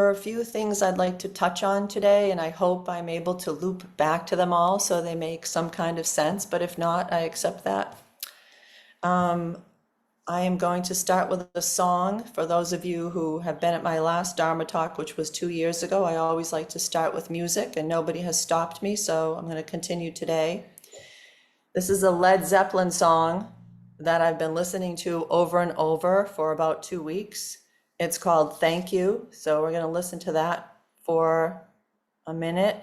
are a few things I'd like to touch on today, and I hope I'm able to loop back to them all so they make some kind of sense, but if not, I accept that. I am going to start with a song. For those of you who have been at my last Dharma talk, which was 2 years ago, I always like to start with music, and nobody has stopped me, so I'm going to continue today. This is a Led Zeppelin song that I've been listening to over and over for about 2 weeks. It's called Thank You, so we're going to listen to that for a minute.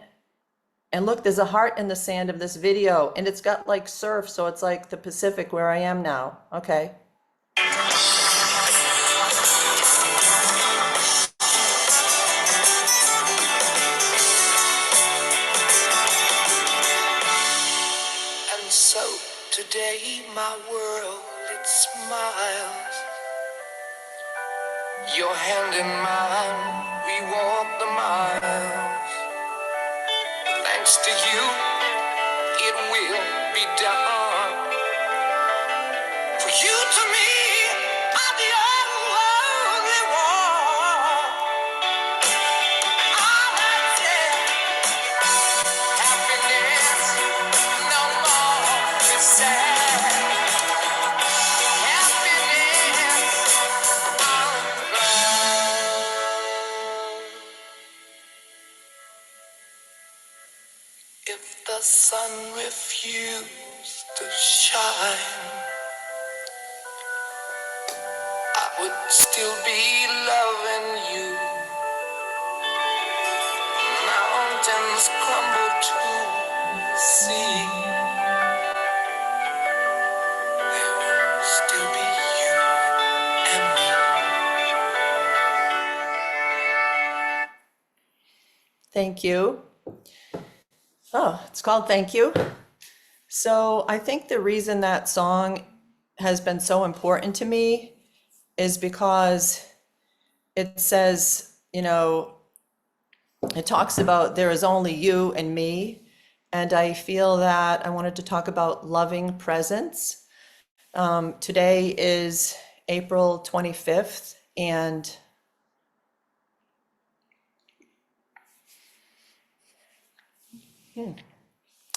And look, there's a heart in the sand of this video, and it's got like surf, so it's like the Pacific where I am now. Okay. And so today my world, it smiles. Your hand in mine, we walk the miles. Thanks to you, it will be done. For you to me are the only one. All I said, happiness, no more be sad. Happiness, I'm glad. If the sun refused to shine, I would still be loving you. Mountains crumble to the sea. There will still be you and me. Thank you. Oh, it's called Thank You. So I think the reason that song has been so important to me is because it says, it talks about there is only you and me. And I feel that I wanted to talk about loving presence. Today is April 25th, and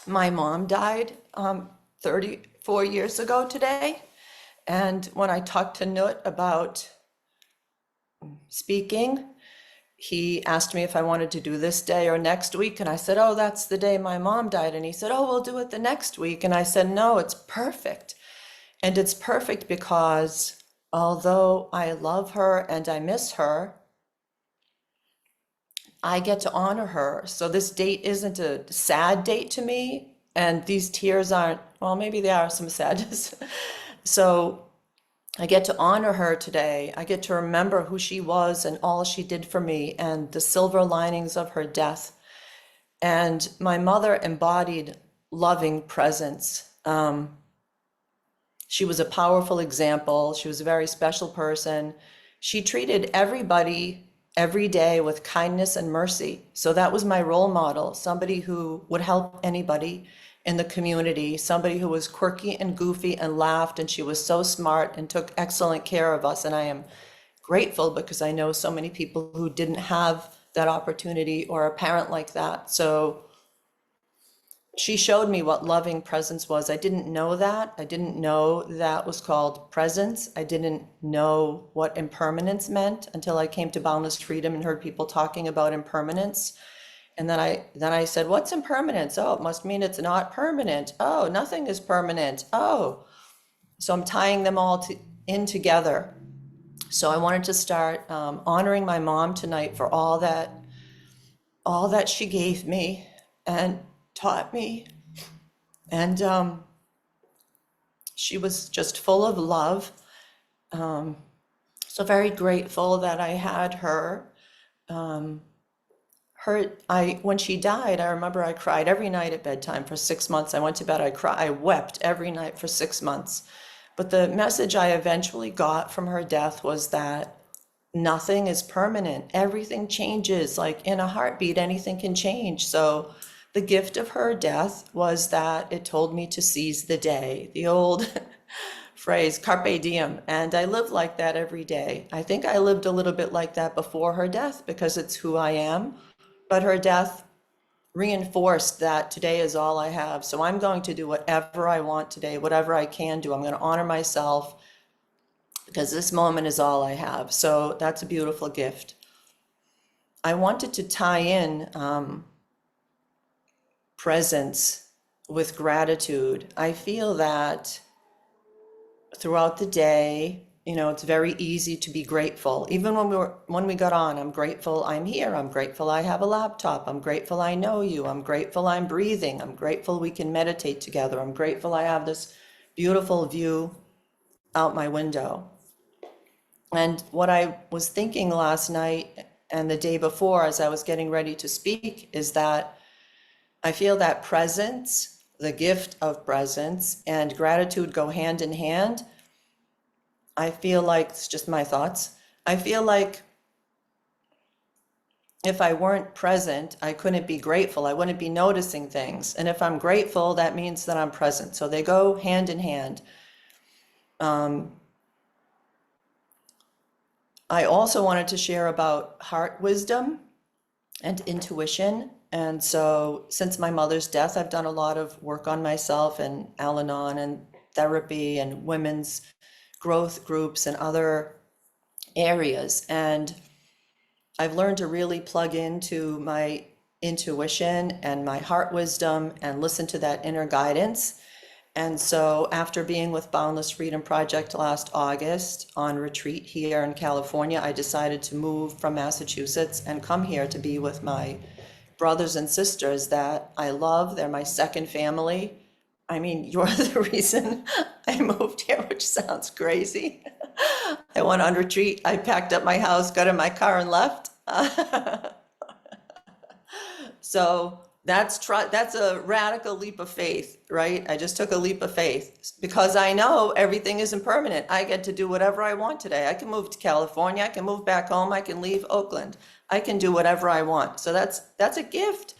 my mom died 34 years ago today. And when I talked to Nut about speaking, he asked me if I wanted to do this day or next week. And I said, oh, that's the day my mom died. And he said, oh, we'll do it the next week. And I said, no, it's perfect. And it's perfect because although I love her and I miss her, I get to honor her. So this date isn't a sad date to me. And these tears aren't, well, maybe they are some sadness. So I get to honor her today. I get to remember who she was and all she did for me and the silver linings of her death. And my mother embodied loving presence. She was a powerful example. She was a very special person. She treated everybody every day with kindness and mercy. So that was my role model, somebody who would help anybody in the community, somebody who was quirky and goofy and laughed, and she was so smart and took excellent care of us. And I am grateful because I know so many people who didn't have that opportunity or a parent like that. So she showed me what loving presence was. I didn't know that. I didn't know that was called presence. I didn't know what impermanence meant until I came to Boundless Freedom and heard people talking about impermanence. And then I said, what's impermanence? Oh, it must mean it's not permanent. Oh, nothing is permanent. Oh, so I'm tying them all in together. So I wanted to start honoring my mom tonight for all that she gave me and taught me. And she was just full of love. So very grateful that I had her. When she died, I remember I cried every night at bedtime for 6 months. I went to bed, I wept every night for 6 months. But the message I eventually got from her death was that nothing is permanent. Everything changes. Like in a heartbeat, anything can change. So the gift of her death was that it told me to seize the day. The old phrase, carpe diem. And I live like that every day. I think I lived a little bit like that before her death because it's who I am. But her death reinforced that today is all I have. So I'm going to do whatever I want today, whatever I can do. I'm going to honor myself because this moment is all I have. So that's a beautiful gift. I wanted to tie in presence with gratitude. I feel that throughout the day, it's very easy to be grateful. Even when we got on, I'm grateful I'm here. I'm grateful I have a laptop. I'm grateful I know you. I'm grateful I'm breathing. I'm grateful we can meditate together. I'm grateful I have this beautiful view out my window. And what I was thinking last night and the day before as I was getting ready to speak is that I feel that presence, the gift of presence, and gratitude go hand in hand. I feel like, it's just my thoughts, I feel like if I weren't present, I couldn't be grateful. I wouldn't be noticing things. And if I'm grateful, that means that I'm present. So they go hand in hand. I also wanted to share about heart wisdom and intuition. And so since my mother's death, I've done a lot of work on myself and Al-Anon and therapy and women's growth groups and other areas. And I've learned to really plug into my intuition and my heart wisdom and listen to that inner guidance. And so after being with Boundless Freedom Project last August on retreat here in California, I decided to move from Massachusetts and come here to be with my brothers and sisters that I love. They're my second family. I mean, you're the reason I moved here, which sounds crazy. I went on retreat. I packed up my house, got in my car, and left. So that's a radical leap of faith, right? I just took a leap of faith because I know everything is impermanent. I get to do whatever I want today. I can move to California. I can move back home. I can leave Oakland. I can do whatever I want. So that's a gift.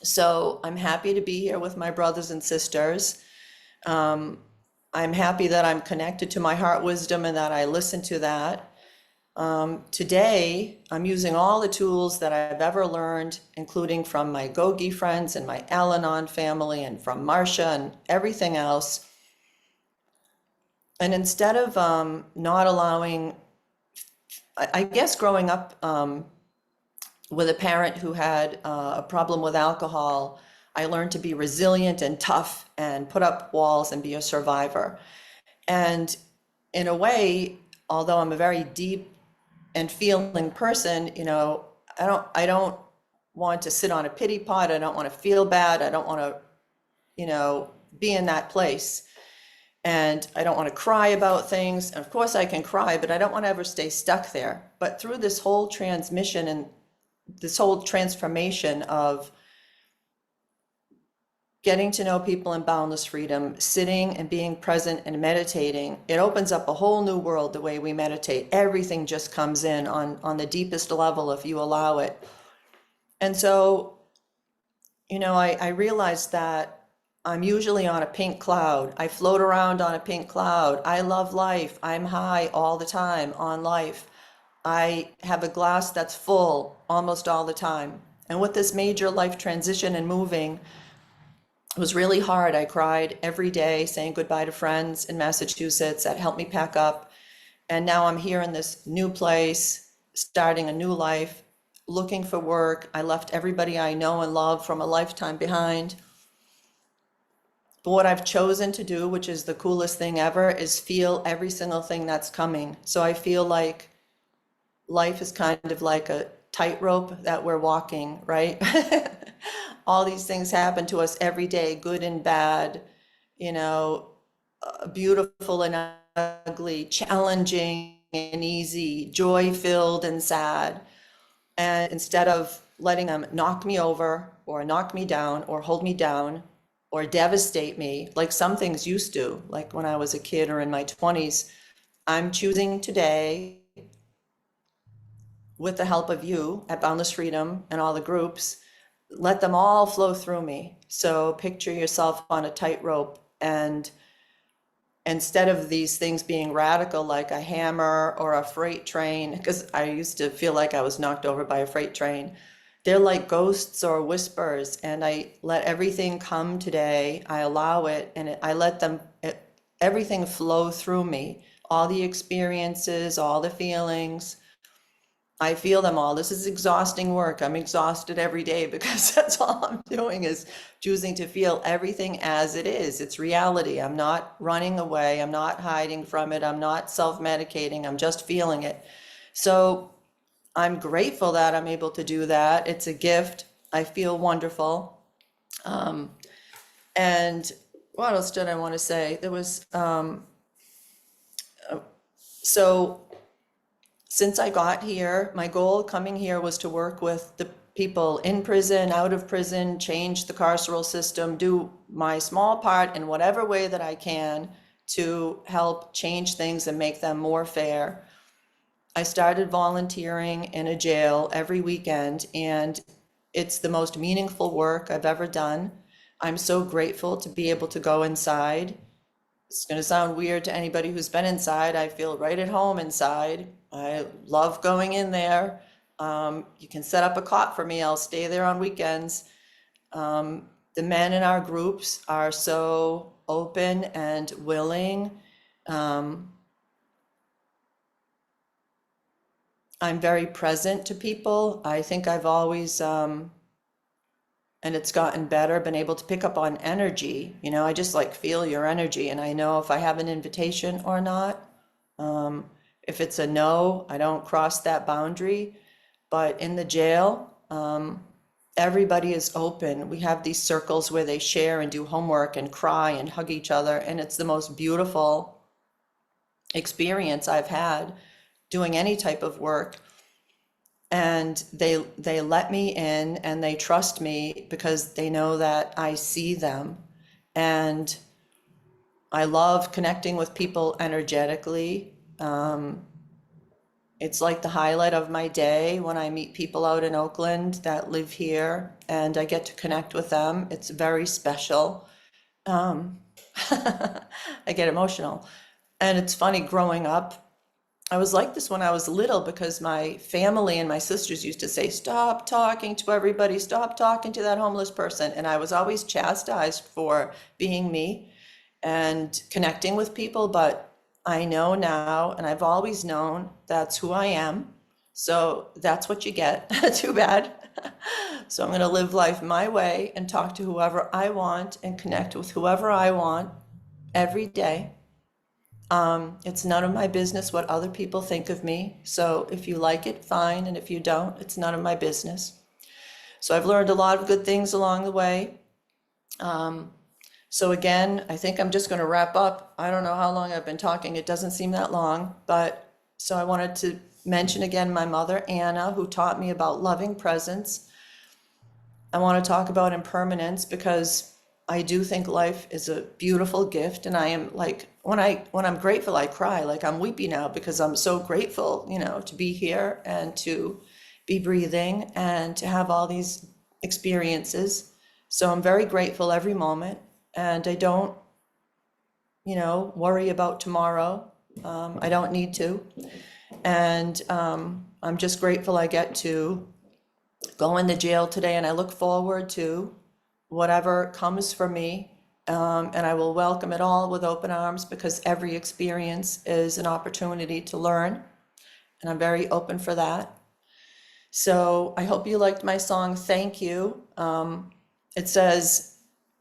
So I'm happy to be here with my brothers and sisters. I'm happy that I'm connected to my heart wisdom and that I listen to that. Today, I'm using all the tools that I've ever learned, including from my Gogi friends and my Al-Anon family and from Marcia and everything else. And instead of not allowing, I guess growing up with a parent who had a problem with alcohol, I learned to be resilient and tough and put up walls and be a survivor. And in a way, although I'm a very deep and feeling person, I don't want to sit on a pity pot. I don't want to feel bad. I don't want to, be in that place. And I don't want to cry about things. And of course I can cry, but I don't want to ever stay stuck there. But through this whole transmission and this whole transformation of getting to know people in boundless freedom, sitting and being present and meditating, it opens up a whole new world the way we meditate. Everything just comes in on the deepest level if you allow it. And so, I realized that I'm usually on a pink cloud. I float around on a pink cloud. I love life. I'm high all the time on life. I have a glass that's full almost all the time. And with this major life transition and moving, it was really hard. I cried every day saying goodbye to friends in Massachusetts that helped me pack up. And now I'm here in this new place, starting a new life, looking for work. I left everybody I know and love from a lifetime behind. But what I've chosen to do, which is the coolest thing ever, is feel every single thing that's coming. So I feel like life is kind of like a tightrope that we're walking, right? All these things happen to us every day, good and bad, beautiful and ugly, challenging and easy, joy-filled and sad. And instead of letting them knock me over or knock me down or hold me down or devastate me, like some things used to, like when I was a kid or in my 20s, I'm choosing today, with the help of you at Boundless Freedom and all the groups, let them all flow through me. So picture yourself on a tightrope and instead of these things being radical like a hammer or a freight train, because I used to feel like I was knocked over by a freight train, they're like ghosts or whispers, and I let everything come today. I allow it, and I let everything flow through me, all the experiences, all the feelings. I feel them all. This is exhausting work. I'm exhausted every day because that's all I'm doing is choosing to feel everything as it is. It's reality. I'm not running away. I'm not hiding from it. I'm not self-medicating. I'm just feeling it. So I'm grateful that I'm able to do that. It's a gift. I feel wonderful. And what else did I want to say? There was, so since I got here, my goal coming here was to work with the people in prison, out of prison, change the carceral system, do my small part in whatever way that I can to help change things and make them more fair. I started volunteering in a jail every weekend, and it's the most meaningful work I've ever done. I'm so grateful to be able to go inside. It's going to sound weird to anybody who's been inside. I feel right at home inside. I love going in there. You can set up a cot for me. I'll stay there on weekends. The men in our groups are so open and willing. I'm very present to people. I think I've always, and it's gotten better, been able to pick up on energy. You know, I just like feel your energy, and I know if I have an invitation or not. If it's a no, I don't cross that boundary. But in the jail, everybody is open. We have these circles where they share and do homework and cry and hug each other, and it's the most beautiful experience I've had doing any type of work. And they let me in, and they trust me because they know that I see them. And I love connecting with people energetically. It's like the highlight of my day when I meet people out in Oakland that live here and I get to connect with them. It's very special. I get emotional. And it's funny, growing up, I was like this when I was little because my family and my sisters used to say, stop talking to everybody, stop talking to that homeless person. And I was always chastised for being me and connecting with people. But I know now, and I've always known, that's who I am. So that's what you get. Too bad. So I'm going to live life my way and talk to whoever I want and connect with whoever I want every day. It's none of my business what other people think of me. So if you like it, fine. And if you don't, it's none of my business. So I've learned a lot of good things along the way. So again, I think I'm just going to wrap up. I don't know how long I've been talking. It doesn't seem that long, but so I wanted to mention again my mother, Anna, who taught me about loving presence. I want to talk about impermanence because I do think life is a beautiful gift, and I am like when I'm grateful, I cry. Like I'm weepy now because I'm so grateful, to be here and to be breathing and to have all these experiences. So I'm very grateful every moment, and I don't, worry about tomorrow. I don't need to, and I'm just grateful I get to go in the jail today, and I look forward to whatever comes for me, and I will welcome it all with open arms because every experience is an opportunity to learn, and I'm very open for that. So I hope you liked my song, Thank You. It says,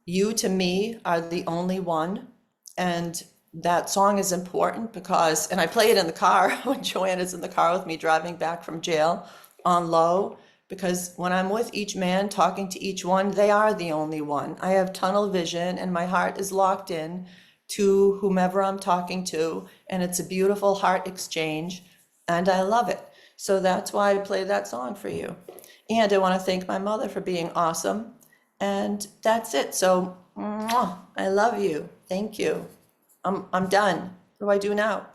you to me are the only one, and that song is important because, and I play it in the car when Joanna's in the car with me driving back from jail on low, because when I'm with each man, talking to each one, they are the only one. I have tunnel vision and my heart is locked in to whomever I'm talking to, and it's a beautiful heart exchange, and I love it. So that's why I play that song for you. And I want to thank my mother for being awesome. And that's it. So, mwah, I love you. Thank you. I'm done. What do I do now?